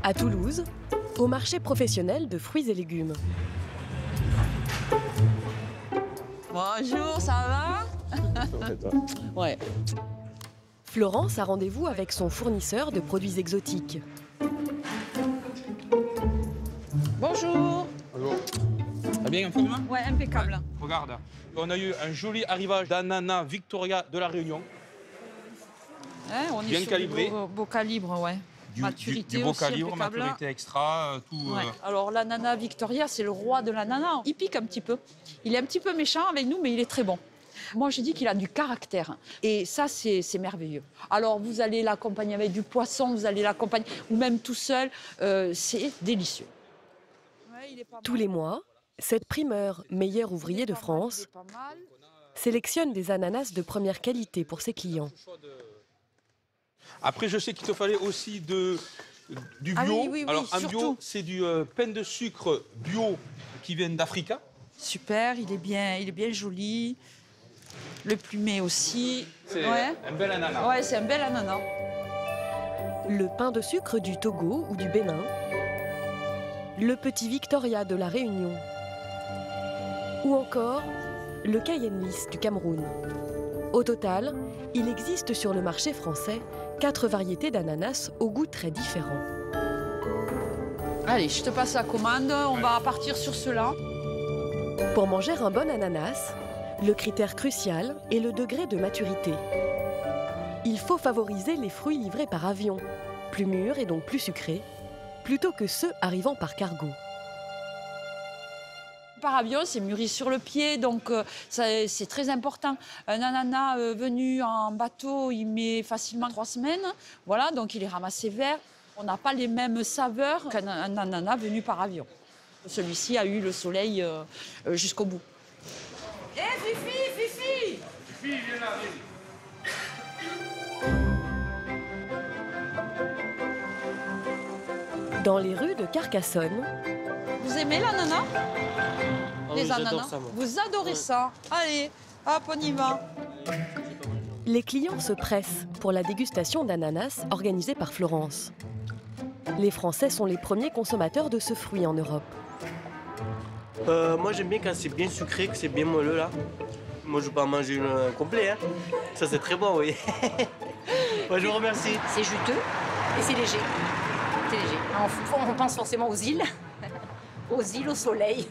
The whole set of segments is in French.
À Toulouse, au marché professionnel de fruits et légumes. Bonjour, ça va? Ouais. Florence a rendez-vous avec son fournisseur de produits exotiques. Bonjour. Bonjour. Ça va bien en forme? Ouais, impeccable. Ouais. Regarde, on a eu un joli arrivage d'ananas Victoria de la Réunion. Hein, on est Bien sur calibré. Du beau calibre, ouais. Maturité du beau aussi calibre, impeccable. maturité extra, tout. Ouais. Alors l'ananas Victoria, c'est le roi de l'ananas. Il pique un petit peu. Il est un petit peu méchant avec nous, mais il est très bon. Moi, je dis qu'il a du caractère. Et ça, c'est merveilleux. Alors, vous allez l'accompagner avec du poisson, vous allez l'accompagner, ou même tout seul. C'est délicieux. Ouais, il est pas Tous mal. les mois, cette primeur meilleur ouvrier de France Il est pas mal. sélectionne des ananas de première qualité pour ses clients. Après, je sais qu'il te fallait aussi du bio. Ah oui, oui, oui, Alors, en bio, surtout. c'est du pain de sucre bio qui vient d'Afrique. Super, il est bien joli. Le plumet aussi. C'est Ouais. un bel ananas. Ouais, c'est un bel ananas. Le pain de sucre du Togo ou du Bénin. Le petit Victoria de la Réunion. Ou encore le Cayenne lisse du Cameroun. Au total, il existe sur le marché français 4 variétés d'ananas au goût très différents. Allez, je te passe la commande. On va partir sur cela. Pour manger un bon ananas, le critère crucial est le degré de maturité. Il faut favoriser les fruits livrés par avion, plus mûrs et donc plus sucrés, plutôt que ceux arrivant par cargo. Par avion, c'est mûri sur le pied, donc c'est très important. Un ananas venu en bateau, il met facilement 3 semaines. Voilà, donc il est ramassé vert. On n'a pas les mêmes saveurs qu'un ananas venu par avion. Celui-ci a eu le soleil jusqu'au bout. Eh, Fifi, Fifi! Fifi, viens là, Dans les rues de Carcassonne, Vous aimez l'ananas? Ah Les oui, ananas. j'adore ça, moi. Vous adorez ça? Allez, hop, on y va. les clients se pressent pour la dégustation d'ananas organisée par Florence. Les Français sont les premiers consommateurs de ce fruit en Europe. Moi, j'aime bien quand c'est bien sucré, que c'est bien moelleux, là. Moi, je peux en manger une complet, hein. Ça, c'est très bon, oui. Moi, je vous remercie. C'est juteux et c'est léger. C'est léger. On pense forcément aux îles, au soleil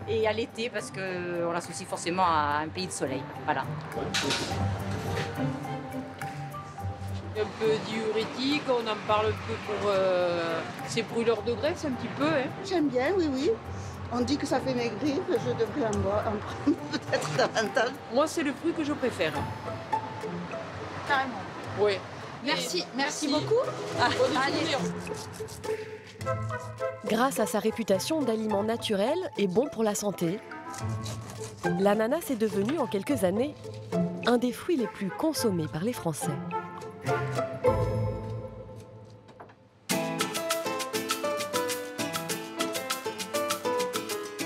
et à l'été parce qu'on l'associe forcément à un pays de soleil. Voilà. Un peu diurétique, on en parle un peu pour ces brûleurs de graisse un petit peu. Hein. J'aime bien, oui, oui. On dit que ça fait maigrir, je devrais en prendre peut-être davantage. Moi, c'est le fruit que je préfère. Carrément. Oui. Merci beaucoup. Bonne allez. journée. Grâce à sa réputation d'aliment naturel et bon pour la santé, l'ananas est devenu en quelques années un des fruits les plus consommés par les Français.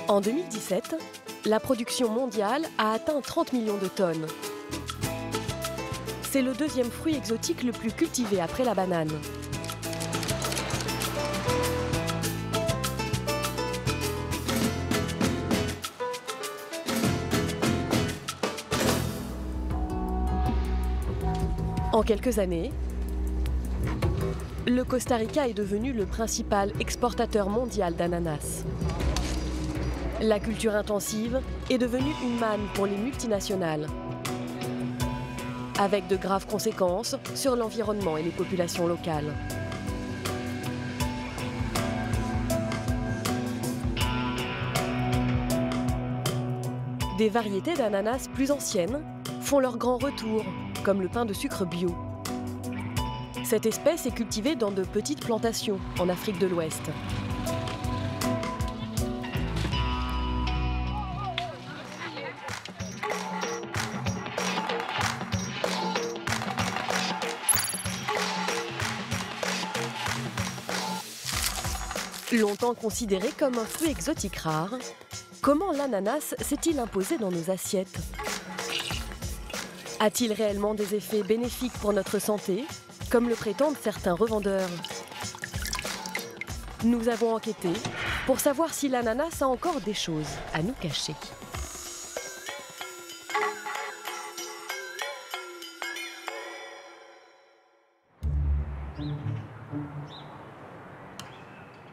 En 2017, la production mondiale a atteint 30 millions de tonnes. C'est le deuxième fruit exotique le plus cultivé après la banane. En quelques années, le Costa Rica est devenu le principal exportateur mondial d'ananas. La culture intensive est devenue une manne pour les multinationales, avec de graves conséquences sur l'environnement et les populations locales. Des variétés d'ananas plus anciennes font leur grand retour, comme le pain de sucre bio. Cette espèce est cultivée dans de petites plantations en Afrique de l'Ouest. Longtemps considéré comme un fruit exotique rare, comment l'ananas s'est-il imposé dans nos assiettes? A-t-il réellement des effets bénéfiques pour notre santé, comme le prétendent certains revendeurs? Nous avons enquêté pour savoir si l'ananas a encore des choses à nous cacher.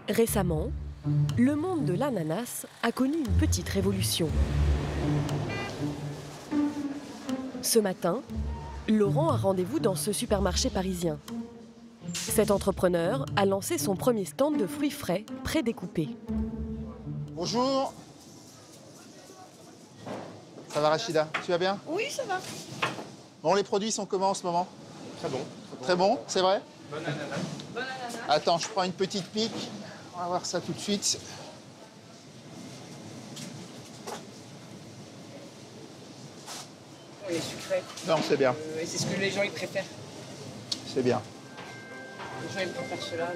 Récemment, le monde de l'ananas a connu une petite révolution. Ce matin, Laurent a rendez-vous dans ce supermarché parisien. Cet entrepreneur a lancé son premier stand de fruits frais prédécoupés. Bonjour. Ça va Rachida? Tu vas bien? Oui, ça va. Bon, les produits sont comment en ce moment? Très bon. Très bon, c'est vrai? Bon ananas. Attends, je prends une petite pique. On va voir ça tout de suite. Il est sucré. Non, c'est bien. Et c'est ce que les gens ils préfèrent. C'est bien. Les gens ils préfèrent cela.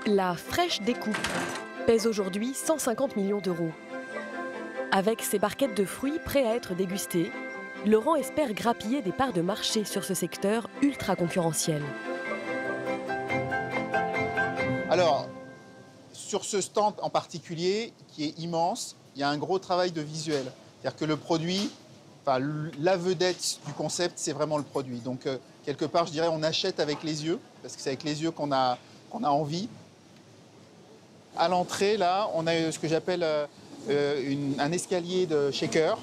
La fraîche découpe pèse aujourd'hui 150 millions d'euros. Avec ses barquettes de fruits prêts à être dégustés, Laurent espère grappiller des parts de marché sur ce secteur ultra concurrentiel. Alors, sur ce stand en particulier, qui est immense, il y a un gros travail de visuel. C'est-à-dire que le produit, enfin, la vedette du concept, c'est vraiment le produit. Donc, quelque part, je dirais, on achète avec les yeux, parce que c'est avec les yeux qu'on a envie. À l'entrée, là, on a ce que j'appelle un escalier de shaker.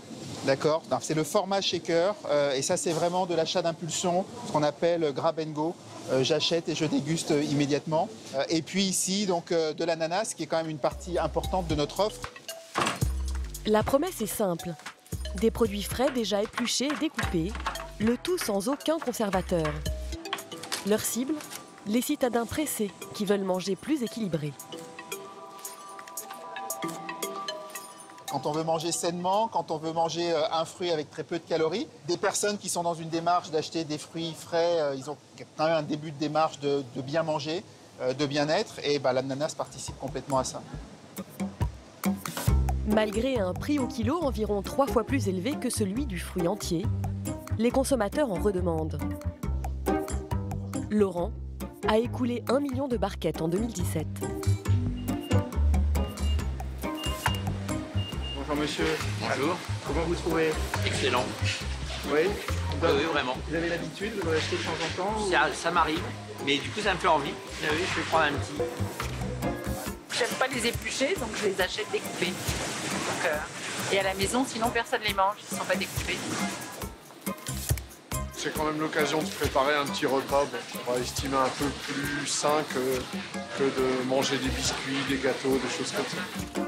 D'accord. C'est le format shaker. Et ça, c'est vraiment de l'achat d'impulsion, ce qu'on appelle grab and go. J'achète et je déguste immédiatement. Et puis ici, donc, de l'ananas, qui est quand même une partie importante de notre offre. La promesse est simple. Des produits frais déjà épluchés et découpés, le tout sans aucun conservateur. Leur cible, les citadins pressés qui veulent manger plus équilibré. Quand on veut manger sainement, quand on veut manger un fruit avec très peu de calories, des personnes qui sont dans une démarche d'acheter des fruits frais, ils ont quand même un début de démarche de bien manger, de bien-être, et l'ananas participe complètement à ça. Malgré un prix au kilo environ 3 fois plus élevé que celui du fruit entier, les consommateurs en redemandent. Laurent a écoulé 1 million de barquettes en 2017. Bonjour monsieur. Bonjour. Comment vous trouvez? Excellent. Oui. Oui, vraiment. Vous avez l'habitude, vous en achetez de temps en temps ou... Ça m'arrive, mais du coup ça me fait envie. Oui, je vais prendre un petit. J'aime pas les éplucher, donc je les achète découpés. Donc, et à la maison, sinon personne les mange, ils ne sont pas découpés. C'est quand même l'occasion de préparer un petit repas. Bon, on va estimer un peu plus sain que de manger des biscuits, des gâteaux, des choses comme ça.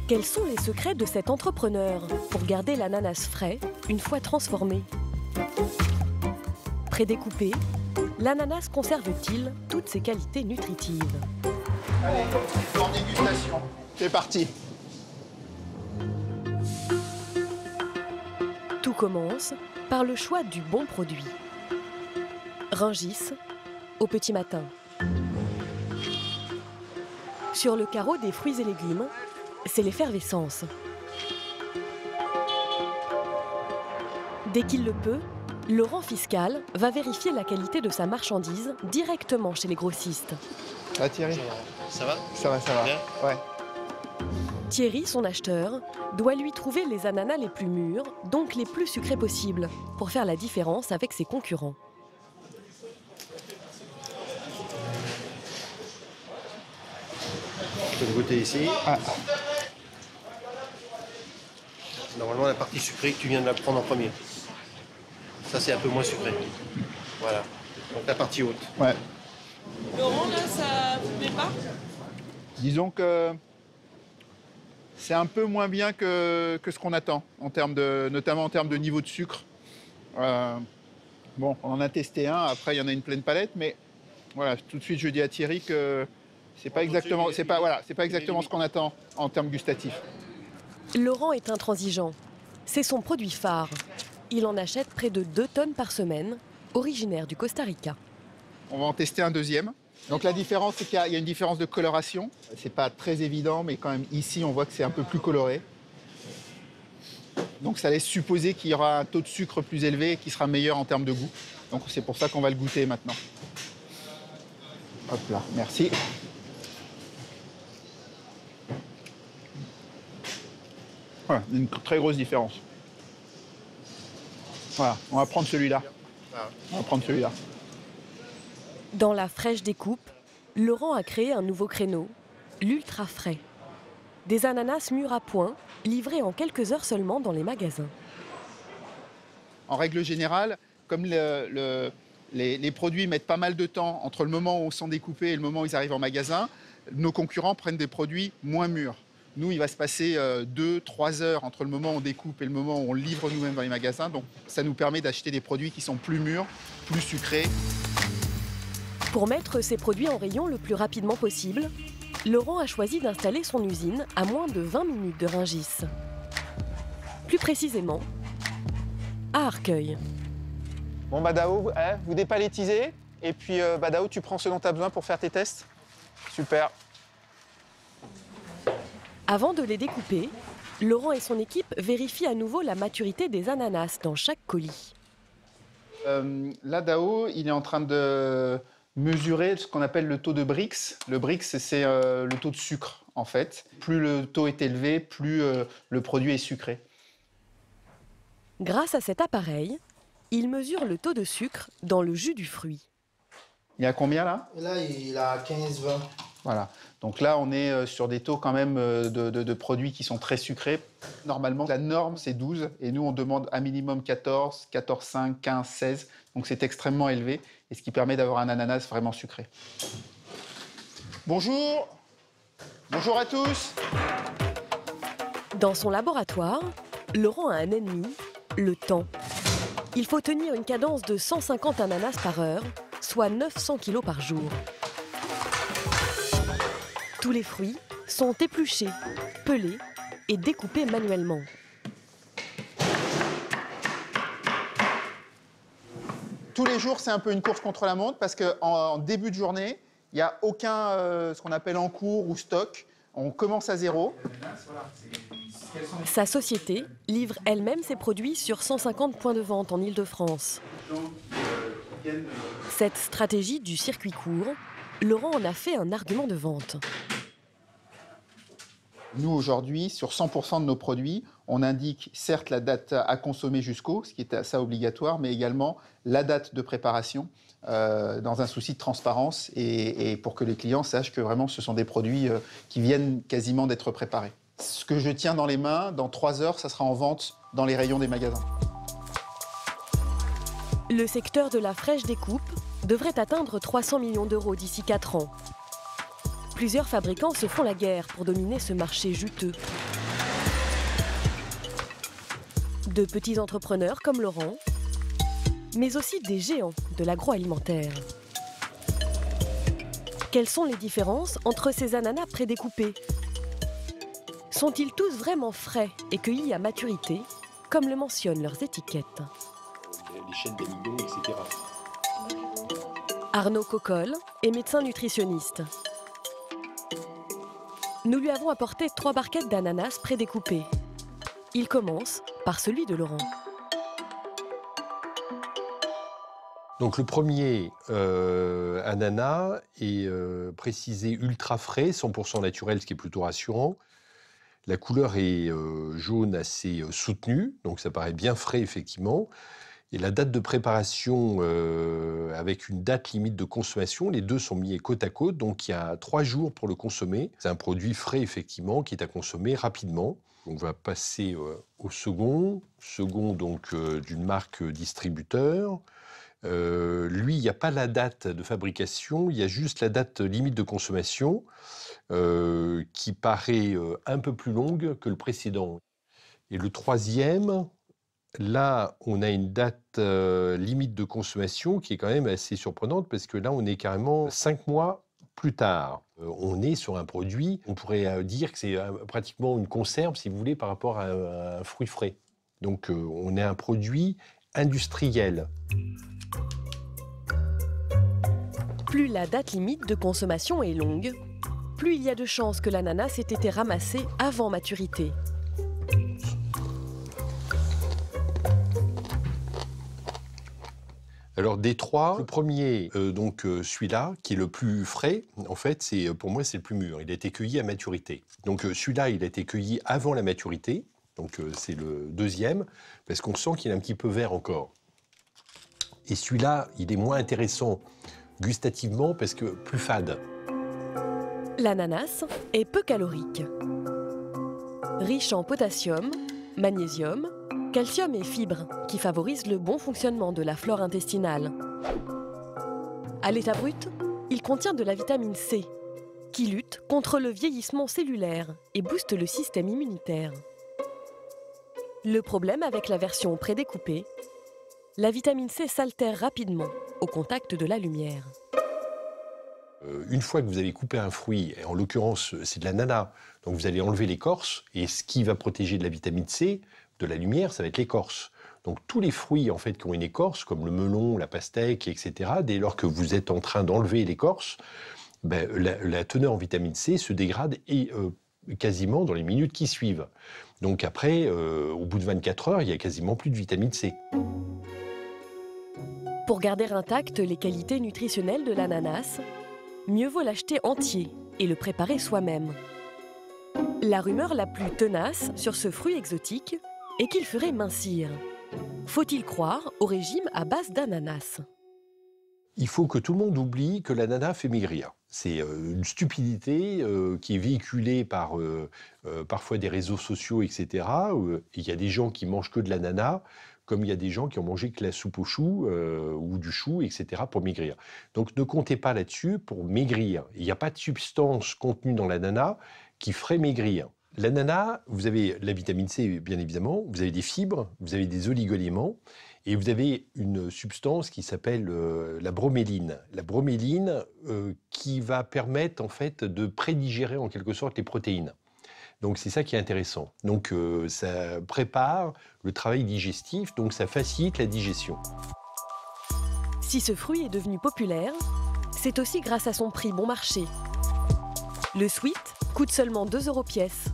Quels sont les secrets de cet entrepreneur pour garder l'ananas frais une fois transformé? Prédécoupé, l'ananas conserve-t-il toutes ses qualités nutritives? Allez, en dégustation. C'est parti. Tout commence par le choix du bon produit. Rungis, au petit matin. Sur le carreau des fruits et légumes, c'est l'effervescence. Dès qu'il le peut, Laurent Fiscal va vérifier la qualité de sa marchandise directement chez les grossistes. Ah Thierry, Ça va? ça va. Bien. Ouais. Thierry, son acheteur, doit lui trouver les ananas les plus mûrs, donc les plus sucrés possibles, pour faire la différence avec ses concurrents. Je peux le goûter ici. Ah. Normalement, la partie sucrée, tu viens de la prendre en premier. Ça, c'est un peu moins sucré. Voilà. Donc la partie haute. Ouais. Laurent, là, ça vous plaît pas? Disons que c'est un peu moins bien que ce qu'on attend, notamment en termes de niveau de sucre. Bon, on en a testé un, après il y en a une pleine palette, mais voilà, tout de suite je dis à Thierry que c'est pas exactement ce qu'on attend en termes gustatifs. Laurent est intransigeant. C'est son produit phare. Il en achète près de 2 tonnes par semaine, originaire du Costa Rica. On va en tester un deuxième. Donc la différence, c'est qu'il y a une différence de coloration. C'est pas très évident, mais quand même ici, on voit que c'est un peu plus coloré. Donc ça laisse supposer qu'il y aura un taux de sucre plus élevé et qui sera meilleur en termes de goût. Donc c'est pour ça qu'on va le goûter maintenant. Hop là, merci. Voilà, une très grosse différence. Voilà, on va prendre celui-là. On va prendre celui-là. Dans la fraîche découpe, Laurent a créé un nouveau créneau, l'ultra frais. Des ananas mûrs à point, livrés en quelques heures seulement dans les magasins. En règle générale, comme les produits mettent pas mal de temps entre le moment où ils sont découpés et le moment où ils arrivent en magasin, nos concurrents prennent des produits moins mûrs. Nous, il va se passer 2-3 heures entre le moment où on découpe et le moment où on livre nous-mêmes dans les magasins. Donc ça nous permet d'acheter des produits qui sont plus mûrs, plus sucrés. Pour mettre ces produits en rayon le plus rapidement possible, Laurent a choisi d'installer son usine à moins de 20 minutes de Rungis. Plus précisément, à Arcueil. Bon, Dao, vous dépalettisez, et puis Dao, tu prends ce dont tu as besoin pour faire tes tests. Super. Avant de les découper, Laurent et son équipe vérifient à nouveau la maturité des ananas dans chaque colis. Là, Dao, il est en train de mesurer ce qu'on appelle le taux de Brix. Le Brix, c'est le taux de sucre, en fait. Plus le taux est élevé, plus le produit est sucré. Grâce à cet appareil, il mesure le taux de sucre dans le jus du fruit. Il y a combien, là? Là, il a 15-20. Voilà. Donc là, on est sur des taux quand même de produits qui sont très sucrés. Normalement, la norme, c'est 12. Et nous, on demande un minimum 14, 14,5, 15, 16. Donc c'est extrêmement élevé. Et ce qui permet d'avoir un ananas vraiment sucré. Bonjour. Bonjour à tous. Dans son laboratoire, Laurent a un ennemi, le temps. Il faut tenir une cadence de 150 ananas par heure, soit 900 kg par jour. Tous les fruits sont épluchés, pelés et découpés manuellement. Tous les jours, c'est un peu une course contre la montre parce qu'en début de journée, il n'y a aucun ce qu'on appelle en cours ou stock. On commence à zéro. Sa société livre elle-même ses produits sur 150 points de vente en Île-de-France. Cette stratégie du circuit court, Laurent en a fait un argument de vente. Nous, aujourd'hui, sur 100% de nos produits, on indique certes la date à consommer jusqu'au, ce qui est ça obligatoire, mais également la date de préparation dans un souci de transparence et pour que les clients sachent que vraiment ce sont des produits qui viennent quasiment d'être préparés. Ce que je tiens dans les mains, dans 3 heures, ça sera en vente dans les rayons des magasins. Le secteur de la fraîche découpe devrait atteindre 300 millions d'euros d'ici 4 ans. Plusieurs fabricants se font la guerre pour dominer ce marché juteux. De petits entrepreneurs comme Laurent, mais aussi des géants de l'agroalimentaire. Quelles sont les différences entre ces ananas prédécoupés? Sont-ils tous vraiment frais et cueillis à maturité, comme le mentionnent leurs étiquettes? Les chaînes d'amidon, etc. Arnaud Cocolle est médecin nutritionniste. Nous lui avons apporté 3 barquettes d'ananas prédécoupées. Il commence par celui de Laurent. Donc le premier ananas est précisé ultra frais, 100% naturel, ce qui est plutôt rassurant. La couleur est jaune assez soutenue, donc ça paraît bien frais effectivement. Et la date de préparation avec une date limite de consommation, les deux sont mis côte à côte, donc il y a 3 jours pour le consommer. C'est un produit frais effectivement qui est à consommer rapidement. On va passer au second donc d'une marque distributeur. Lui, il n'y a pas la date de fabrication, il y a juste la date limite de consommation qui paraît un peu plus longue que le précédent. Et le troisième, là, on a une date limite de consommation qui est quand même assez surprenante parce que là, on est carrément 5 mois plus tard. On est sur un produit, on pourrait dire que c'est pratiquement une conserve, si vous voulez, par rapport à un fruit frais. Donc, on est un produit industriel. Plus la date limite de consommation est longue, plus il y a de chances que l'ananas ait été ramassé avant maturité. Alors des trois, le premier, celui-là, qui est le plus frais, en fait, pour moi, c'est le plus mûr. Il a été cueilli à maturité. Donc celui-là, il a été cueilli avant la maturité. Donc c'est le deuxième, parce qu'on sent qu'il est un petit peu vert encore. Et celui-là, il est moins intéressant gustativement, parce que plus fade. L'ananas est peu calorique. Riche en potassium, magnésium, calcium et fibres qui favorisent le bon fonctionnement de la flore intestinale. À l'état brut, il contient de la vitamine C qui lutte contre le vieillissement cellulaire et booste le système immunitaire. Le problème avec la version prédécoupée, la vitamine C s'altère rapidement au contact de la lumière. Une fois que vous avez coupé un fruit, en l'occurrence c'est de l'ananas, donc vous allez enlever l'écorce, et ce qui va protéger de la vitamine C, de la lumière, ça va être l'écorce. Donc tous les fruits en fait qui ont une écorce, comme le melon, la pastèque, etc., dès lors que vous êtes en train d'enlever l'écorce, la teneur en vitamine C se dégrade quasiment dans les minutes qui suivent. Donc après, au bout de 24 heures, il n'y a quasiment plus de vitamine C. Pour garder intactes les qualités nutritionnelles de l'ananas, mieux vaut l'acheter entier et le préparer soi-même. La rumeur la plus tenace sur ce fruit exotique est qu'il ferait mincir. Faut-il croire au régime à base d'ananas? Il faut que tout le monde oublie que l'ananas fait maigrir. C'est une stupidité qui est véhiculée par parfois des réseaux sociaux, etc. Il y a des gens qui mangent que de l'ananas, comme il y a des gens qui ont mangé que la soupe au chou ou du chou, etc. pour maigrir. Donc ne comptez pas là-dessus pour maigrir. Il n'y a pas de substance contenue dans l'ananas qui ferait maigrir. L'ananas, vous avez la vitamine C, bien évidemment, vous avez des fibres, vous avez des oligo-éléments, et vous avez une substance qui s'appelle la broméline. La broméline qui va permettre en fait de prédigérer en quelque sorte les protéines. Donc c'est ça qui est intéressant. Donc ça prépare le travail digestif, donc ça facilite la digestion. Si ce fruit est devenu populaire, c'est aussi grâce à son prix bon marché. Le sweet coûte seulement 2 € pièce.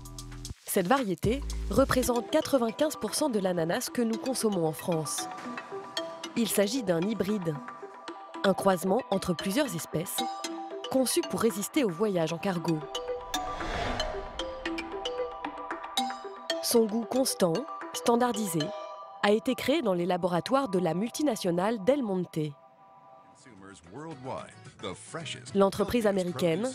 Cette variété représente 95% de l'ananas que nous consommons en France. Il s'agit d'un hybride, un croisement entre plusieurs espèces, conçu pour résister au voyage en cargo. Son goût constant, standardisé, a été créé dans les laboratoires de la multinationale Del Monte. L'entreprise américaine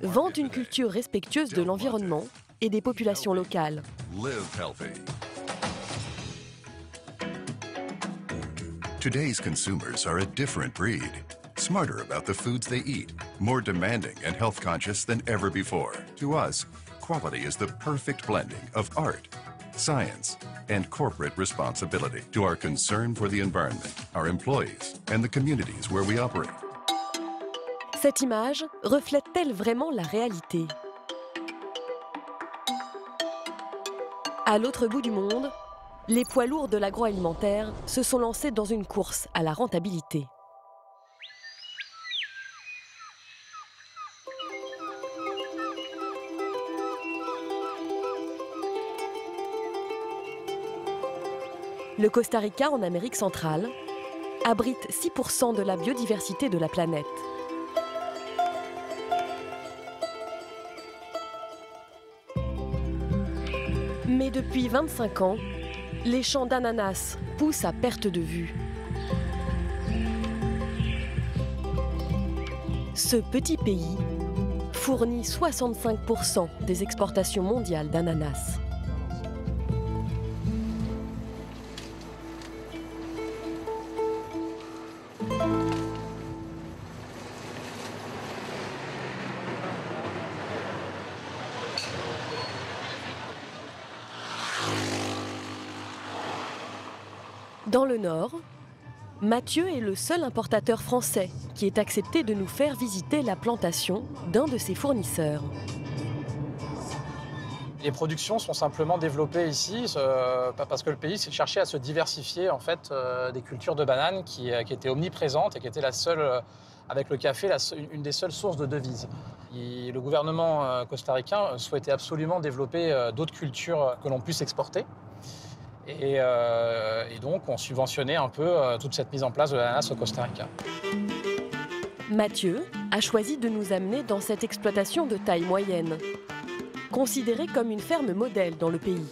vante une culture respectueuse de l'environnement et des populations locales. Today's consumers are a different breed. Smarter about the foods they eat, more demanding and health conscious than ever before. To us, quality is the perfect blending of art, science, and corporate responsibility to our concern for the environment, our employees, and the communities where we operate. Cette image reflète-t-elle vraiment la réalité? À l'autre bout du monde, les poids lourds de l'agroalimentaire se sont lancés dans une course à la rentabilité. Le Costa Rica, en Amérique centrale, abrite 6% de la biodiversité de la planète. Mais depuis 25 ans, les champs d'ananas poussent à perte de vue. Ce petit pays fournit 65% des exportations mondiales d'ananas. Dans le Nord, Mathieu est le seul importateur français qui ait accepté de nous faire visiter la plantation d'un de ses fournisseurs. Les productions sont simplement développées ici parce que le pays s'est cherché à se diversifier en fait, des cultures de bananes qui étaient omniprésentes et qui étaient la seule, avec le café, une des seules sources de devises. Le gouvernement costaricain souhaitait absolument développer d'autres cultures que l'on puisse exporter. Et donc, on subventionnait un peu toute cette mise en place de l'ananas au Costa Rica. Mathieu a choisi de nous amener dans cette exploitation de taille moyenne, considérée comme une ferme modèle dans le pays.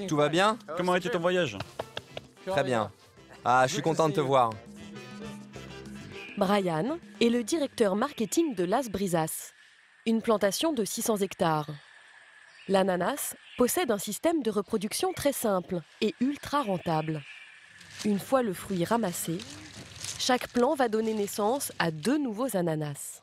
Tout va bien? Comment était ton voyage? Très bien. Ah, je suis content de te voir. Brian est le directeur marketing de Las Brisas, une plantation de 600 hectares. L'ananas possède un système de reproduction très simple et ultra rentable. Une fois le fruit ramassé, chaque plant va donner naissance à 2 nouveaux ananas.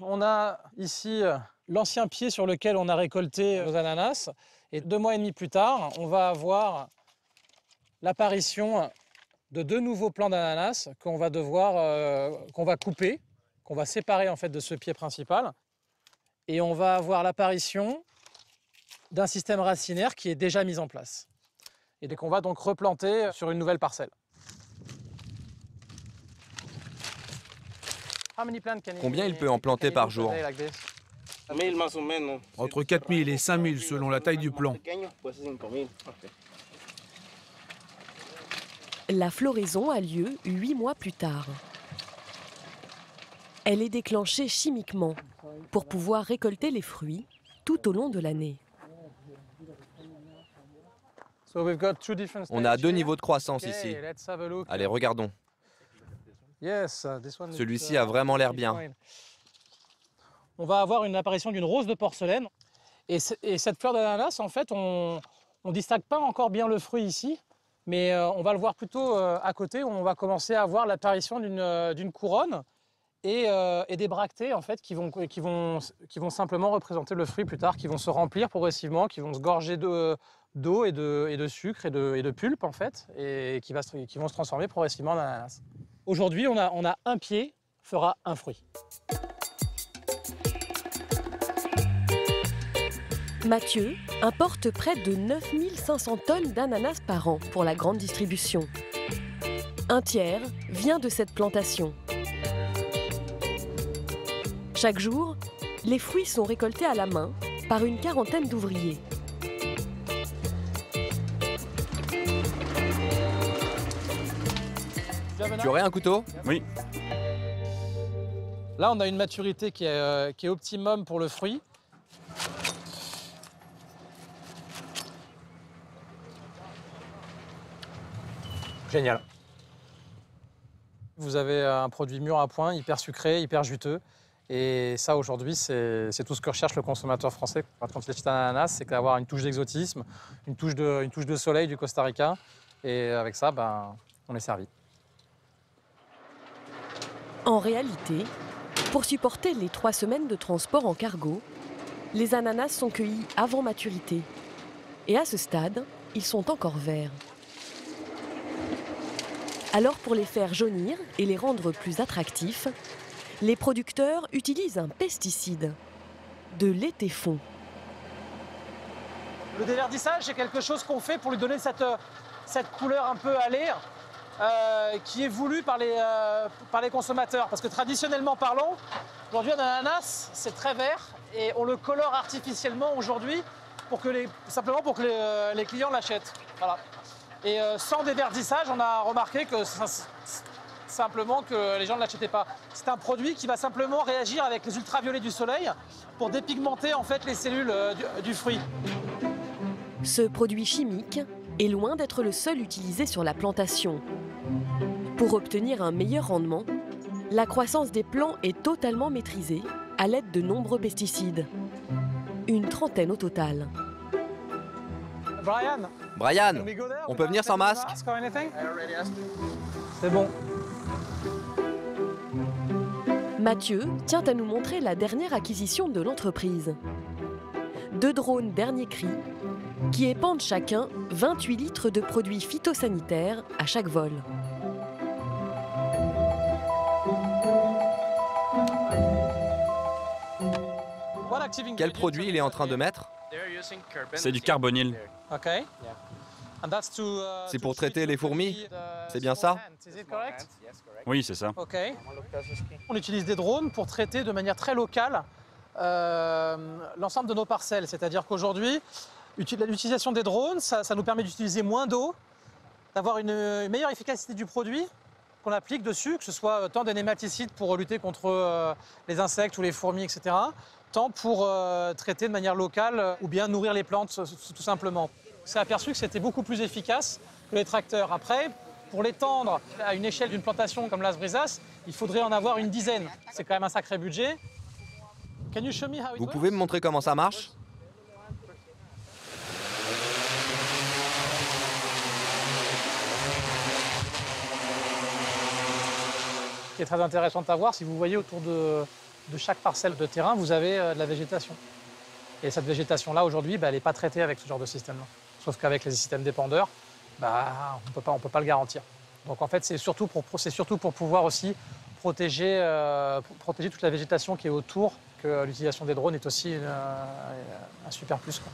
On a ici l'ancien pied sur lequel on a récolté nos ananas. Et 2 mois et demi plus tard, on va avoir l'apparition de 2 nouveaux plants d'ananas qu'on va qu'on va couper, qu'on va séparer en fait de ce pied principal. Et on va avoir l'apparition d'un système racinaire qui est déjà mis en place. Et qu'on va donc replanter sur une nouvelle parcelle. Combien il peut en planter par jour? Entre 4000 et 5000 selon la taille du plant. La floraison a lieu 8 mois plus tard. Elle est déclenchée chimiquement pour pouvoir récolter les fruits tout au long de l'année. On a 2 niveaux de croissance ici. Allez, regardons. Celui-ci a vraiment l'air bien. On va avoir une apparition d'une rose de porcelaine. Et cette fleur d'ananas, en fait, on ne distingue pas encore bien le fruit ici, mais on va le voir plutôt à côté, où on va commencer à voir l'apparition d'une couronne et des bractées, en fait, qui vont simplement représenter le fruit plus tard, qui vont se remplir progressivement, qui vont se gorger d'eau et de sucre et de pulpe, en fait, et qui vont se transformer progressivement en ananas. Aujourd'hui, on a un pied fera un fruit. Mathieu importe près de 9500 tonnes d'ananas par an pour la grande distribution. Un tiers vient de cette plantation. Chaque jour, les fruits sont récoltés à la main par une quarantaine d'ouvriers. Tu aurais un couteau? Oui. Là, on a une maturité qui est optimum pour le fruit. Génial. Vous avez un produit mûr à point, hyper sucré, hyper juteux. Et ça, aujourd'hui, c'est tout ce que recherche le consommateur français quand il achète un ananas, c'est d'avoir une touche d'exotisme, une touche de soleil du Costa Rica. Et avec ça, on est servi. En réalité, pour supporter les 3 semaines de transport en cargo, les ananas sont cueillis avant maturité. Et à ce stade, ils sont encore verts. Alors pour les faire jaunir et les rendre plus attractifs, les producteurs utilisent un pesticide, de l'étéfon. Le déverdissage, c'est quelque chose qu'on fait pour lui donner cette couleur un peu allée, qui est voulue par les consommateurs. Parce que traditionnellement parlant, aujourd'hui un ananas, c'est très vert et on le colore artificiellement aujourd'hui simplement pour que les clients l'achètent. Voilà. Et sans déverdissage, on a remarqué que simplement que les gens ne l'achetaient pas. C'est un produit qui va simplement réagir avec les ultraviolets du soleil pour dépigmenter en fait les cellules du fruit. Ce produit chimique est loin d'être le seul utilisé sur la plantation. Pour obtenir un meilleur rendement, la croissance des plants est totalement maîtrisée à l'aide de nombreux pesticides. Une trentaine au total. Brian, on peut venir sans masque? C'est bon. Mathieu tient à nous montrer la dernière acquisition de l'entreprise. 2 drones dernier cri qui épandent chacun 28 litres de produits phytosanitaires à chaque vol. Quel produit il est en train de mettre? C'est du carbonyle. C'est pour traiter les fourmis? C'est bien ça? Oui, c'est ça. On utilise des drones pour traiter de manière très locale l'ensemble de nos parcelles. C'est-à-dire qu'aujourd'hui, L'utilisation des drones, ça nous permet d'utiliser moins d'eau, d'avoir une meilleure efficacité du produit qu'on applique dessus, que ce soit tant des nématicides pour lutter contre les insectes ou les fourmis, etc., tant pour traiter de manière locale ou bien nourrir les plantes tout simplement. On s'est aperçu que c'était beaucoup plus efficace que les tracteurs. Après, pour l'étendre à une échelle d'une plantation comme Las Brisas, il faudrait en avoir une dizaine. C'est quand même un sacré budget. Vous pouvez me montrer comment ça marche? Ce qui est très intéressant à voir, si vous voyez autour de chaque parcelle de terrain, vous avez de la végétation. Et cette végétation-là, aujourd'hui, elle n'est pas traitée avec ce genre de système-là. Sauf qu'avec les systèmes d'épandeurs, on ne peut pas le garantir. Donc en fait, c'est surtout pour pouvoir aussi protéger toute la végétation qui est autour, que l'utilisation des drones est aussi un super plus, quoi.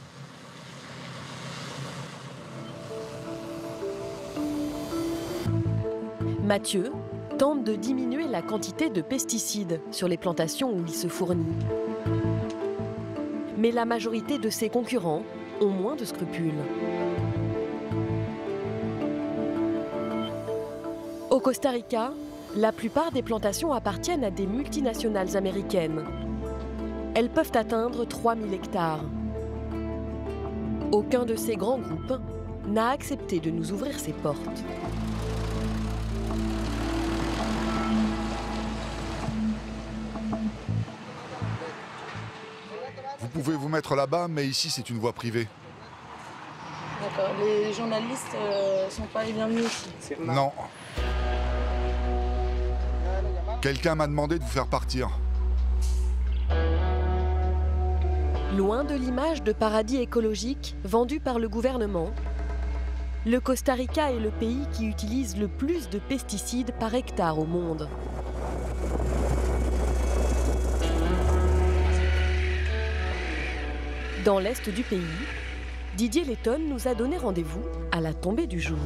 Mathieu tente de diminuer la quantité de pesticides sur les plantations où il se fournit. Mais la majorité de ses concurrents ont moins de scrupules. Au Costa Rica, la plupart des plantations appartiennent à des multinationales américaines. Elles peuvent atteindre 3000 hectares. Aucun de ces grands groupes n'a accepté de nous ouvrir ses portes. Vous pouvez vous mettre là-bas, mais ici c'est une voie privée. D'accord. Les journalistes sont pas les bienvenus ici. Non. Quelqu'un m'a demandé de vous faire partir. Loin de l'image de paradis écologique vendue par le gouvernement, le Costa Rica est le pays qui utilise le plus de pesticides par hectare au monde. Dans l'est du pays, Didier Letton nous a donné rendez-vous à la tombée du jour.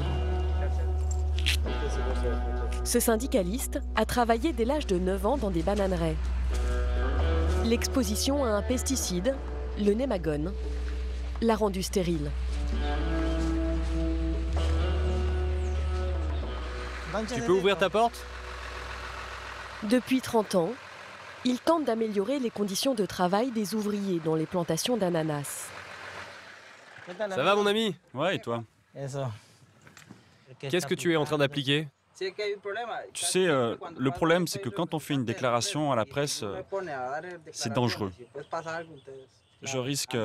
Ce syndicaliste a travaillé dès l'âge de 9 ans dans des bananeraies. L'exposition à un pesticide, le némagone, l'a rendu stérile. Tu peux ouvrir ta porte? Depuis 30 ans, il tente d'améliorer les conditions de travail des ouvriers dans les plantations d'ananas. Ça va mon ami? Ouais, et toi? Qu'est-ce que tu es en train d'appliquer? Tu sais, le problème, c'est que quand on fait une déclaration à la presse, c'est dangereux. Je risque...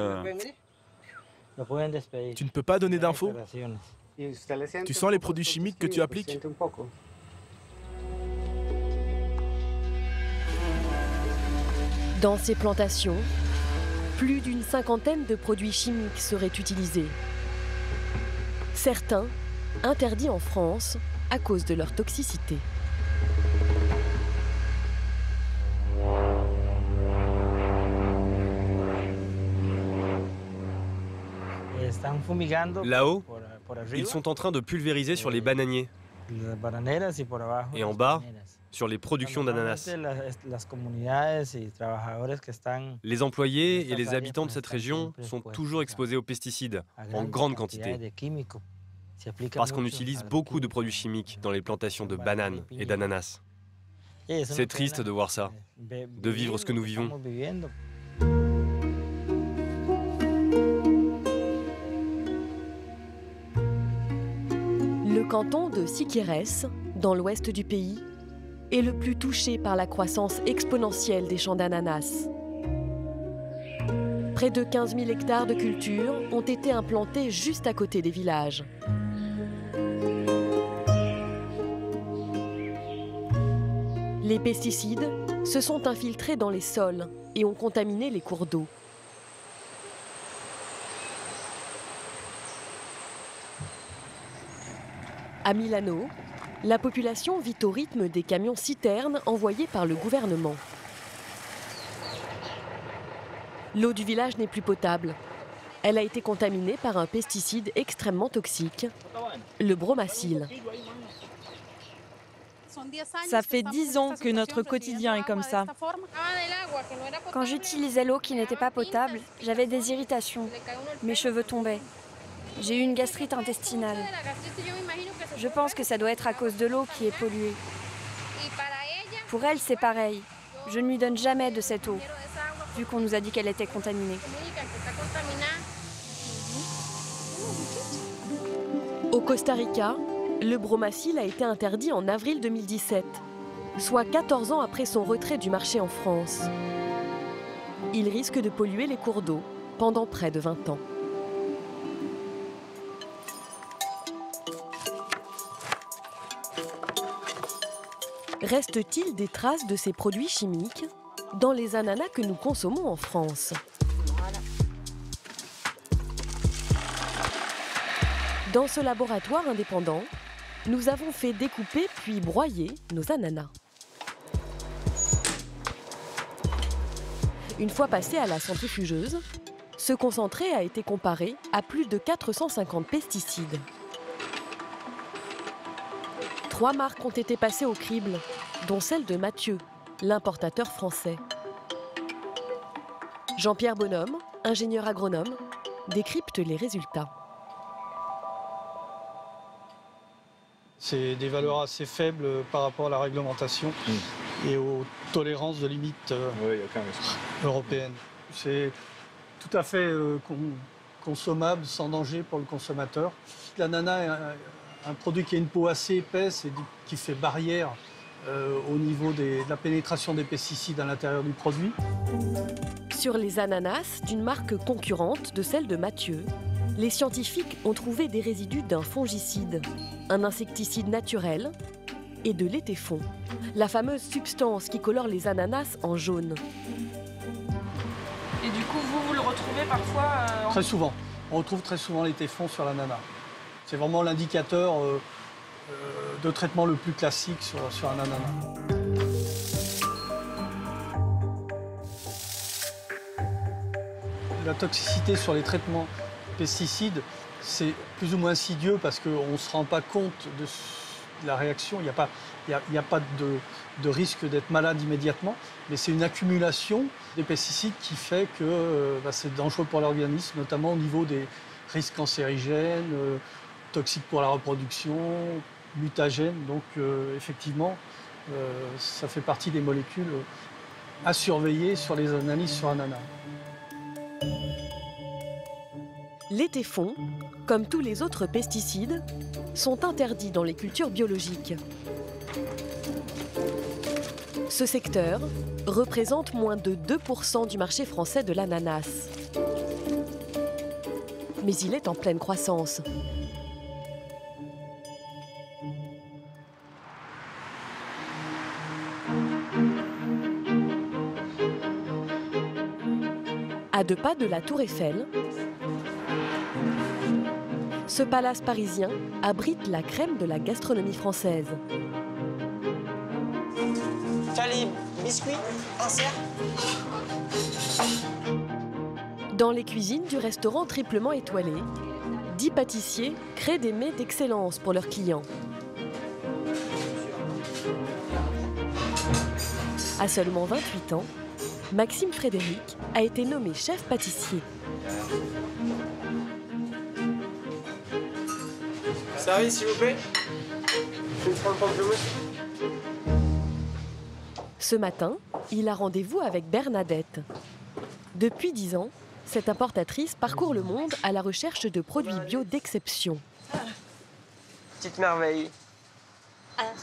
Tu ne peux pas donner d'infos? Tu sens les produits chimiques que tu appliques? Dans ces plantations, plus d'une cinquantaine de produits chimiques seraient utilisés. Certains interdits en France à cause de leur toxicité. Là-haut, ils sont en train de pulvériser sur les bananiers. Et en bas, sur les productions d'ananas. Les employés et les habitants de cette région sont toujours exposés aux pesticides, en grande quantité. Parce qu'on utilise beaucoup de produits chimiques dans les plantations de bananes et d'ananas. C'est triste de voir ça, de vivre ce que nous vivons. Le canton de Siquirres, dans l'ouest du pays, est le plus touché par la croissance exponentielle des champs d'ananas. Près de 15 000 hectares de culture ont été implantés juste à côté des villages. Les pesticides se sont infiltrés dans les sols et ont contaminé les cours d'eau. À Milano, la population vit au rythme des camions-citernes envoyés par le gouvernement. L'eau du village n'est plus potable. Elle a été contaminée par un pesticide extrêmement toxique, le bromacile. Ça fait 10 ans que notre quotidien est comme ça. Quand j'utilisais l'eau qui n'était pas potable, j'avais des irritations. Mes cheveux tombaient. J'ai eu une gastrite intestinale. Je pense que ça doit être à cause de l'eau qui est polluée. Pour elle, c'est pareil. Je ne lui donne jamais de cette eau, vu qu'on nous a dit qu'elle était contaminée. Au Costa Rica, le bromacil a été interdit en avril 2017, soit 14 ans après son retrait du marché en France. Il risque de polluer les cours d'eau pendant près de 20 ans. Reste-t-il des traces de ces produits chimiques dans les ananas que nous consommons en France? Dans ce laboratoire indépendant, nous avons fait découper puis broyer nos ananas. Une fois passé à la centrifugeuse, ce concentré a été comparé à plus de 450 pesticides. 3 marques ont été passées au crible, dont celle de Mathieu, l'importateur français. Jean-Pierre Bonhomme, ingénieur agronome, décrypte les résultats. C'est des valeurs assez faibles par rapport à la réglementation et aux tolérances de limites européennes. C'est tout à fait consommable, sans danger pour le consommateur. L'ananas est un produit qui a une peau assez épaisse et qui fait barrière au niveau de la pénétration des pesticides à l'intérieur du produit. Sur les ananas d'une marque concurrente de celle de Mathieu, les scientifiques ont trouvé des résidus d'un fongicide, un insecticide naturel et de l'étéfon, la fameuse substance qui colore les ananas en jaune. Et du coup, vous le retrouvez parfois Très souvent. On retrouve très souvent l'étéfon sur l'ananas. C'est vraiment l'indicateur de traitement le plus classique sur un ananas. La toxicité sur les traitements pesticides, c'est plus ou moins insidieux parce qu'on ne se rend pas compte de la réaction. Il n'y a pas de risque d'être malade immédiatement, mais c'est une accumulation des pesticides qui fait que c'est dangereux pour l'organisme, notamment au niveau des risques cancérigènes, toxiques pour la reproduction, mutagènes. Donc effectivement, ça fait partie des molécules à surveiller sur les analyses sur ananas. Les téfons, comme tous les autres pesticides, sont interdits dans les cultures biologiques. Ce secteur représente moins de 2% du marché français de l'ananas. Mais il est en pleine croissance. À 2 pas de la Tour Eiffel, ce palace parisien abrite la crème de la gastronomie française. T'as les biscuits, insert. Dans les cuisines du restaurant triplement étoilé, 10 pâtissiers créent des mets d'excellence pour leurs clients. À seulement 28 ans, Maxime Frédéric a été nommé chef pâtissier. Service, s'il vous plaît. Je vais prendre le pamplemousse. Ce matin, il a rendez-vous avec Bernadette. Depuis 10 ans, cette importatrice parcourt le monde à la recherche de produits bio d'exception. Petite merveille.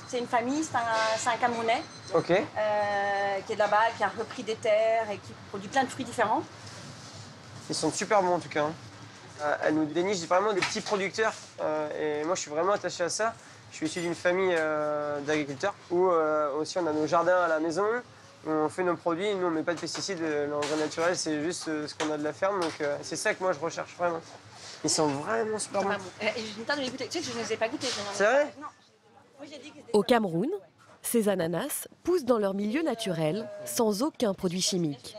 C'est une famille, c'est un Camerounais Ok. qui est de là-bas, qui a repris des terres et qui produit plein de fruits différents. Ils sont super bons en tout cas. Elle nous déniche vraiment des petits producteurs et moi je suis vraiment attaché à ça. Je suis issu d'une famille d'agriculteurs où aussi on a nos jardins à la maison, on fait nos produits, nous on met pas de pesticides, l'engrais naturel c'est juste ce qu'on a de la ferme, donc c'est ça que moi je recherche vraiment. Ils sont vraiment super bons. J'ai une tas de les goûter, tu sais que je ne les ai pas goûtés. C'est vrai? Non. Au Cameroun, ces ananas poussent dans leur milieu naturel, sans aucun produit chimique.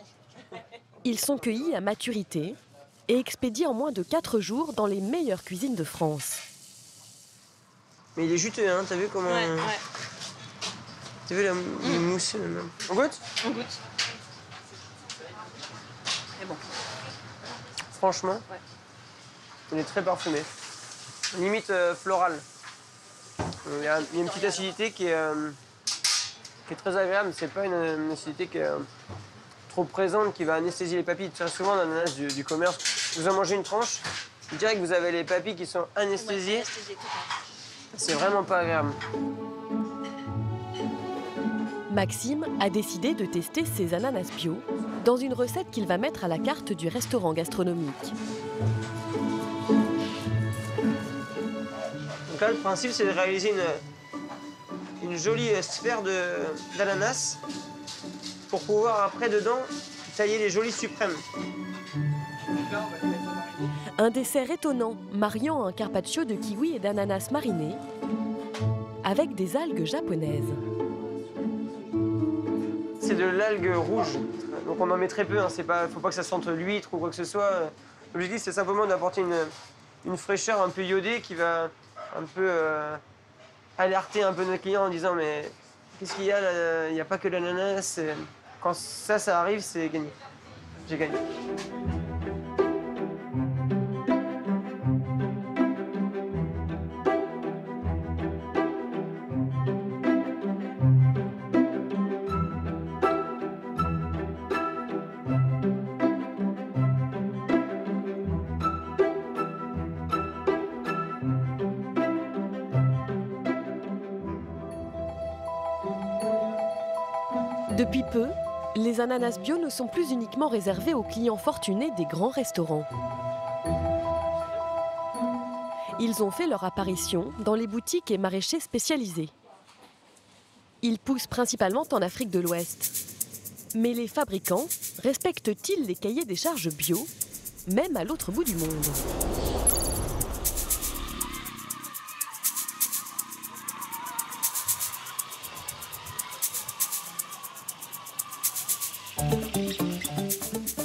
Ils sont cueillis à maturité et expédiés en moins de 4 jours dans les meilleures cuisines de France. Mais il est juteux, hein, t'as vu comment... Ouais. T'as vu la mousse même. On goûte? On goûte. C'est bon. Franchement, il est très parfumé. Limite floral. Il y a une petite acidité qui est très agréable. C'est pas une acidité qui est trop présente, qui va anesthésier les papilles. Très souvent, dans l'ananas du commerce, vous en mangez une tranche, je dirais que vous avez les papilles qui sont anesthésiées. C'est vraiment pas agréable. Maxime a décidé de tester ses ananas bio dans une recette qu'il va mettre à la carte du restaurant gastronomique. Donc là, le principe, c'est de réaliser une jolie sphère d'ananas pour pouvoir, après, dedans, tailler les jolis suprêmes. Un dessert étonnant, mariant un carpaccio de kiwi et d'ananas marinés avec des algues japonaises. C'est de l'algue rouge, donc on en met très peu, hein. Faut pas que ça sente l'huître ou quoi que ce soit. L'objectif, c'est simplement d'apporter une fraîcheur un peu iodée qui va un peu alerter un peu nos clients en disant mais qu'est-ce qu'il y a là? Il n'y a pas que l'ananas. Quand ça arrive, c'est gagné. J'ai gagné. Depuis peu, les ananas bio ne sont plus uniquement réservés aux clients fortunés des grands restaurants. Ils ont fait leur apparition dans les boutiques et maraîchers spécialisés. Ils poussent principalement en Afrique de l'Ouest. Mais les fabricants respectent-ils les cahiers des charges bio, même à l'autre bout du monde ?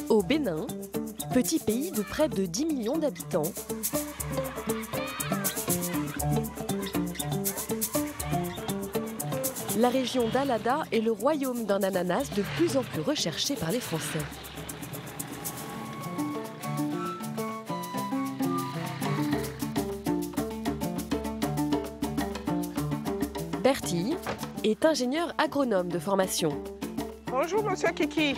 Au Bénin, petit pays de près de 10 millions d'habitants, la région d'Alada est le royaume d'un ananas de plus en plus recherché par les Français. Bertie est ingénieur agronome de formation. Bonjour, monsieur Kiki.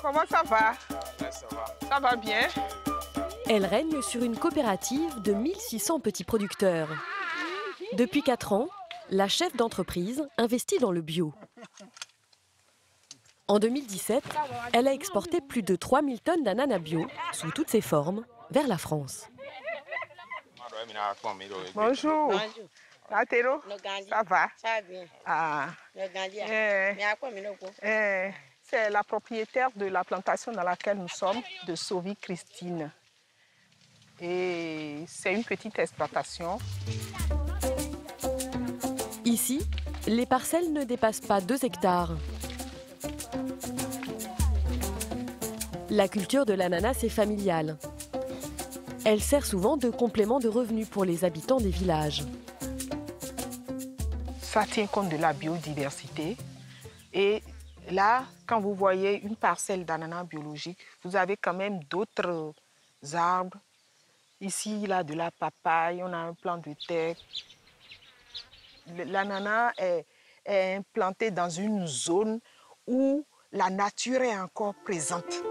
Comment ça va? Ça va bien. Elle règne sur une coopérative de 1600 petits producteurs. Depuis 4 ans, la chef d'entreprise investit dans le bio. En 2017, elle a exporté plus de 3000 tonnes d'ananas bio, sous toutes ses formes, vers la France. Bonjour. Atero, ça va? Ah. C'est la propriétaire de la plantation dans laquelle nous sommes, de Sauvi Christine. Et c'est une petite exploitation. Ici, les parcelles ne dépassent pas 2 hectares. La culture de l'ananas est familiale. Elle sert souvent de complément de revenus pour les habitants des villages. Ça tient compte de la biodiversité. Et là, quand vous voyez une parcelle d'ananas biologique, vous avez quand même d'autres arbres. Ici, il a de la papaye, on a un plant de terre. L'ananas est implanté dans une zone où la nature est encore présente.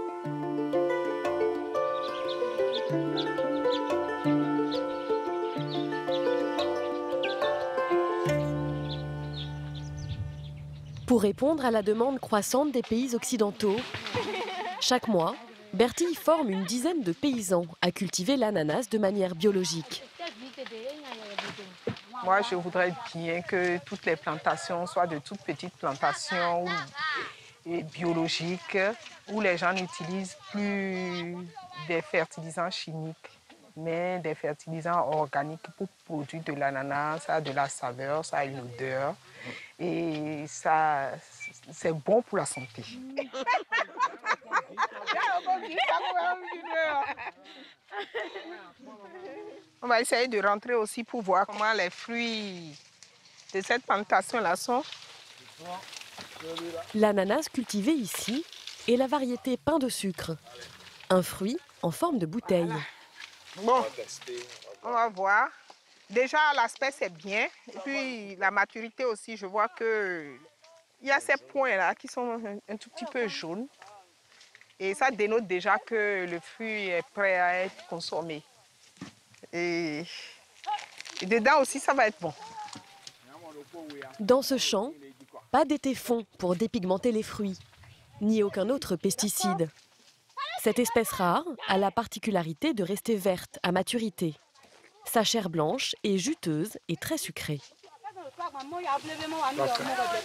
Pour répondre à la demande croissante des pays occidentaux, chaque mois, Bertie forme une dizaine de paysans à cultiver l'ananas de manière biologique. Moi, je voudrais bien que toutes les plantations soient de toutes petites plantations biologiques, où les gens n'utilisent plus des fertilisants chimiques, mais des fertilisants organiques pour produire de l'ananas. Ça a de la saveur, ça a une odeur. Et ça, c'est bon pour la santé. On va essayer de rentrer aussi pour voir comment les fruits de cette plantation-là sont... L'ananas cultivé ici est la variété pain de sucre, un fruit en forme de bouteille. Bon, on va voir. Déjà, l'aspect, c'est bien. Et puis, la maturité aussi, je vois qu'il y a ces points-là qui sont un tout petit peu jaunes. Et ça dénote déjà que le fruit est prêt à être consommé. Et dedans aussi, ça va être bon. Dans ce champ, pas d'étéfon pour dépigmenter les fruits, ni aucun autre pesticide. Cette espèce rare a la particularité de rester verte à maturité. Sa chair blanche est juteuse et très sucrée.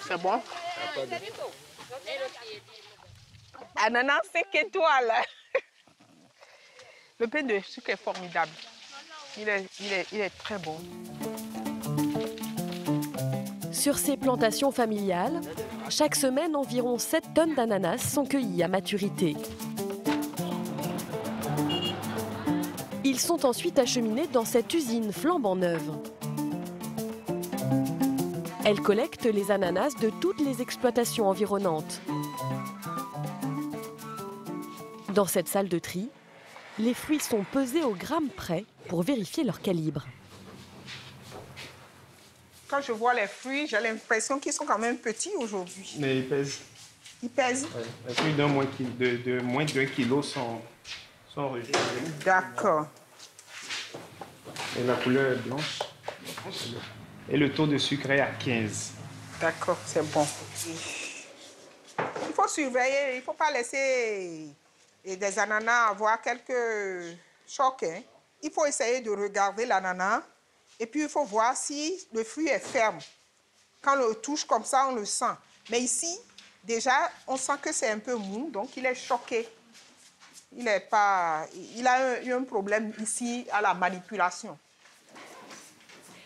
C'est bon? Ananas 5 étoiles. Le pain de sucre est formidable. Il est très bon. Sur ces plantations familiales, chaque semaine, environ 7 tonnes d'ananas sont cueillies à maturité. Ils sont ensuite acheminés dans cette usine flambant neuve. Elle collecte les ananas de toutes les exploitations environnantes. Dans cette salle de tri, les fruits sont pesés au gramme près pour vérifier leur calibre. Quand je vois les fruits, j'ai l'impression qu'ils sont quand même petits aujourd'hui. Mais ils pèsent. Ils pèsent? Ouais. Les fruits de moins d'1 kilo sont rejetés. D'accord. Et la couleur est blanche. Et le taux de sucre est à 15. D'accord, c'est bon. Il faut surveiller, il ne faut pas laisser des ananas avoir quelques chocs. Hein. Il faut essayer de regarder l'ananas et puis il faut voir si le fruit est ferme. Quand on le touche comme ça, on le sent. Mais ici, déjà, on sent que c'est un peu mou, donc il est choqué. Il a eu un problème ici à la manipulation.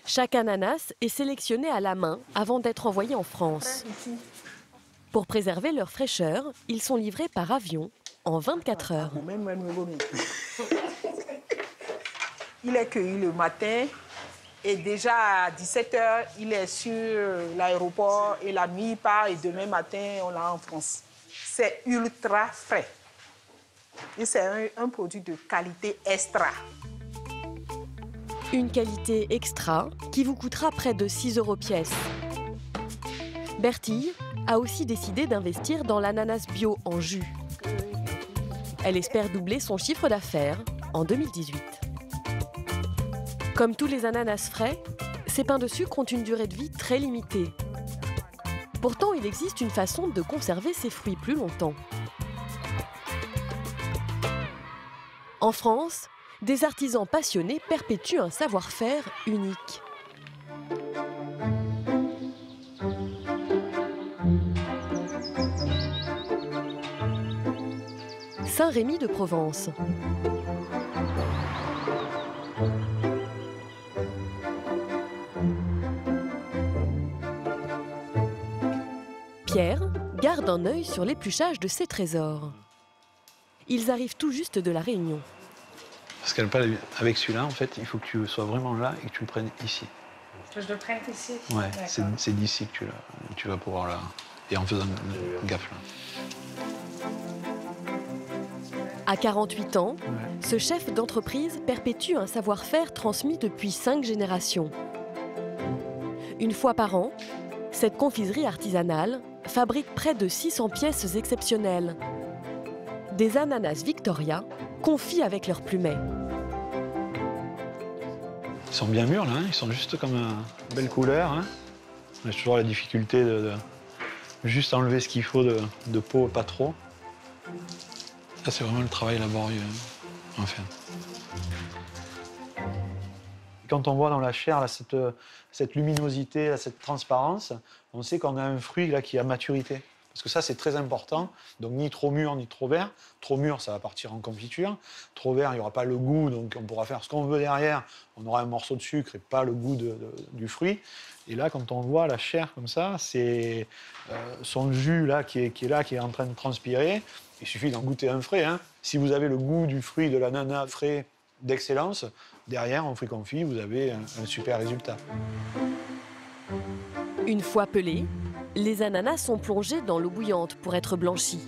Chaque ananas est sélectionné à la main avant d'être envoyé en France. Pour préserver leur fraîcheur, ils sont livrés par avion en 24 heures. Il est cueilli le matin et déjà à 17 h, il est sur l'aéroport et la nuit il part et demain matin, on l'a en France. C'est ultra frais. Et c'est un produit de qualité extra. Une qualité extra qui vous coûtera près de 6 € pièce. Bertille a aussi décidé d'investir dans l'ananas bio en jus. Elle espère doubler son chiffre d'affaires en 2018. Comme tous les ananas frais, ces pains de sucre ont une durée de vie très limitée. Pourtant, il existe une façon de conserver ces fruits plus longtemps. En France, des artisans passionnés perpétuent un savoir-faire unique. Saint-Rémy de Provence. Pierre garde un œil sur l'épluchage de ses trésors. Ils arrivent tout juste de La Réunion. Parce qu'avec celui-là, en fait, il faut que tu sois vraiment là et que tu le prennes ici. Je le prenne ici? Ouais, c'est d'ici que tu vas pouvoir là. Et en faisant gaffe là. À 48 ans, ce chef d'entreprise perpétue un savoir-faire transmis depuis 5 générations. Une fois par an, cette confiserie artisanale fabrique près de 600 pièces exceptionnelles. Des ananas Victoria confits avec leur plumet. Ils sont bien mûrs là, ils sont juste comme une belle couleur. Hein. On a toujours la difficulté de juste enlever ce qu'il faut de peau, pas trop. Ça, c'est vraiment le travail laborieux, en fait. Quand on voit dans la chair là, cette luminosité, là, cette transparence, on sait qu'on a un fruit là, qui est à maturité. Parce que ça, c'est très important. Donc, ni trop mûr, ni trop vert. Trop mûr, ça va partir en confiture. Trop vert, il n'y aura pas le goût, donc on pourra faire ce qu'on veut derrière. On aura un morceau de sucre et pas le goût du fruit. Et là, quand on voit la chair comme ça, c'est son jus là, qui est en train de transpirer. Il suffit d'en goûter un frais. Hein. Si vous avez le goût du fruit, de l'ananas frais d'excellence, derrière, en fruit confit, vous avez un super résultat. Une fois pelés, les ananas sont plongés dans l'eau bouillante pour être blanchis.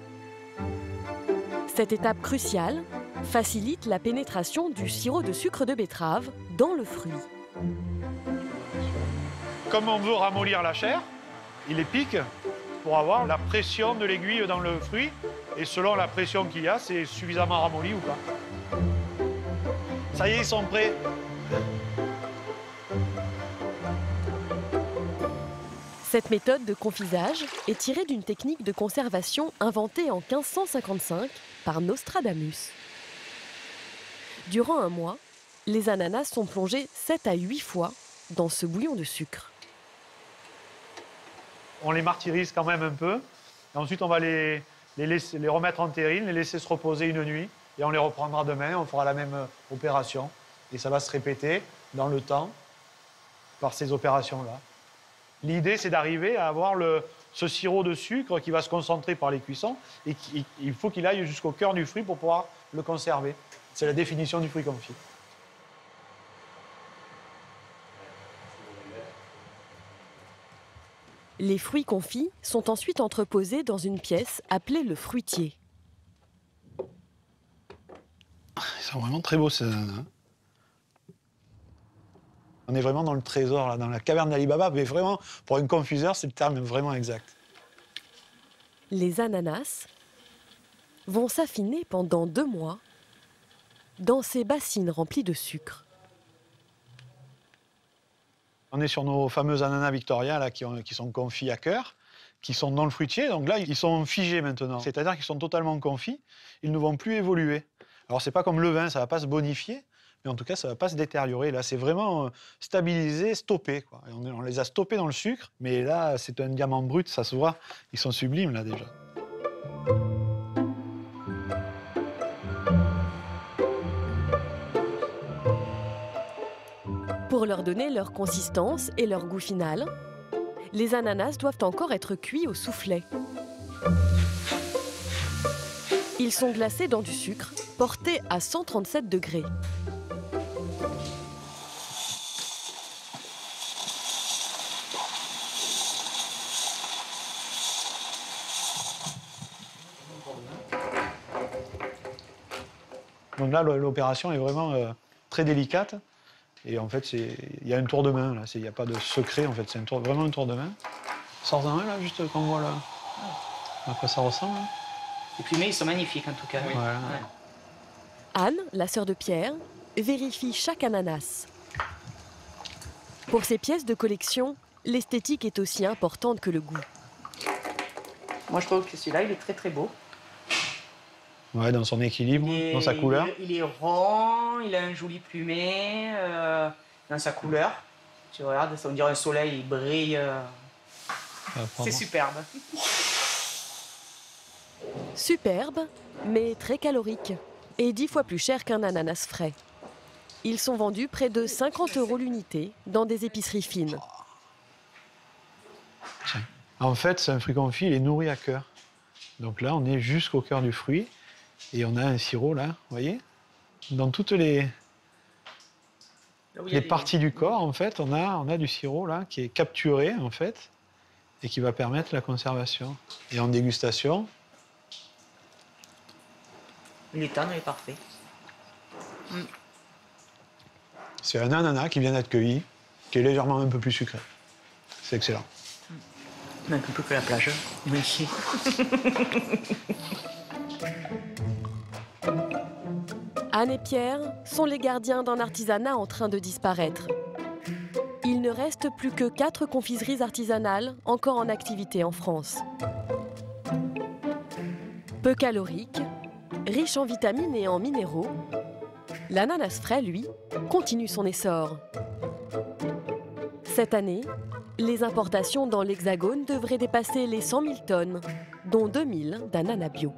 Cette étape cruciale facilite la pénétration du sirop de sucre de betterave dans le fruit. Comme on veut ramollir la chair, il les pique pour avoir la pression de l'aiguille dans le fruit. Et selon la pression qu'il y a, c'est suffisamment ramolli ou pas. Ça y est, ils sont prêts. Cette méthode de confisage est tirée d'une technique de conservation inventée en 1555 par Nostradamus. Durant un mois, les ananas sont plongés 7 à 8 fois dans ce bouillon de sucre. On les martyrise quand même un peu. Et ensuite, on va les remettre en terrine, les laisser se reposer une nuit. Et on les reprendra demain, on fera la même opération. Et ça va se répéter dans le temps par ces opérations-là. L'idée, c'est d'arriver à avoir ce sirop de sucre qui va se concentrer par les cuissons et il faut qu'il aille jusqu'au cœur du fruit pour pouvoir le conserver. C'est la définition du fruit confit. Les fruits confits sont ensuite entreposés dans une pièce appelée le fruitier. Ils sont vraiment très beaux, ces ananas. On est vraiment dans le trésor, là, dans la caverne d'Ali Baba, mais vraiment, pour une confiseur, c'est le terme vraiment exact. Les ananas vont s'affiner pendant 2 mois dans ces bassines remplies de sucre. On est sur nos fameux ananas Victoria là, qui sont confits à cœur, qui sont dans le fruitier. Donc là, ils sont figés maintenant. C'est-à-dire qu'ils sont totalement confits, ils ne vont plus évoluer. Alors, c'est pas comme le vin, ça ne va pas se bonifier, mais en tout cas, ça ne va pas se détériorer. Là, c'est vraiment stabilisé, stoppé, quoi. Et on les a stoppés dans le sucre, mais là, c'est un diamant brut, ça se voit. Ils sont sublimes, là, déjà. Pour leur donner leur consistance et leur goût final, les ananas doivent encore être cuits au soufflet. Ils sont glacés dans du sucre, porté à 137 degrés. Donc là, l'opération est vraiment très délicate. Et en fait, il y a un tour de main, là. Il n'y a pas de secret, en fait. C'est vraiment un tour de main. Sors-en un, là, juste qu'on voit là. À quoi ça ressemble. Là. Les plumés, ils sont magnifiques, en tout cas. Oui. Voilà. Ouais. Anne, la sœur de Pierre, vérifie chaque ananas. Pour ces pièces de collection, l'esthétique est aussi importante que le goût. Moi, je trouve que celui-là, il est très, très beau. Ouais, dans son équilibre, dans sa couleur. Il est rond, il a un joli plumet, dans sa couleur. Tu regardes, on dirait un soleil, il brille. C'est superbe. Superbe, mais très calorique. Et 10 fois plus cher qu'un ananas frais. Ils sont vendus près de 50 € l'unité dans des épiceries fines. En fait, c'est un fruit confit, il est nourri à cœur. Donc là, on est jusqu'au cœur du fruit. Et on a un sirop, là, vous voyez. Dans toutes les parties du corps, en fait, on a du sirop, là, qui est capturé, en fait, et qui va permettre la conservation. Et en dégustation... Il est tendre, il est parfait. C'est un ananas qui vient d'être cueilli, qui est légèrement un peu plus sucré. C'est excellent. Un peu plus que la plage, mais ici. Anne et Pierre sont les gardiens d'un artisanat en train de disparaître. Il ne reste plus que 4 confiseries artisanales encore en activité en France. Peu calorique, riche en vitamines et en minéraux, l'ananas frais, lui, continue son essor. Cette année, les importations dans l'Hexagone devraient dépasser les 100 000 tonnes, dont 2 000 d'ananas bio.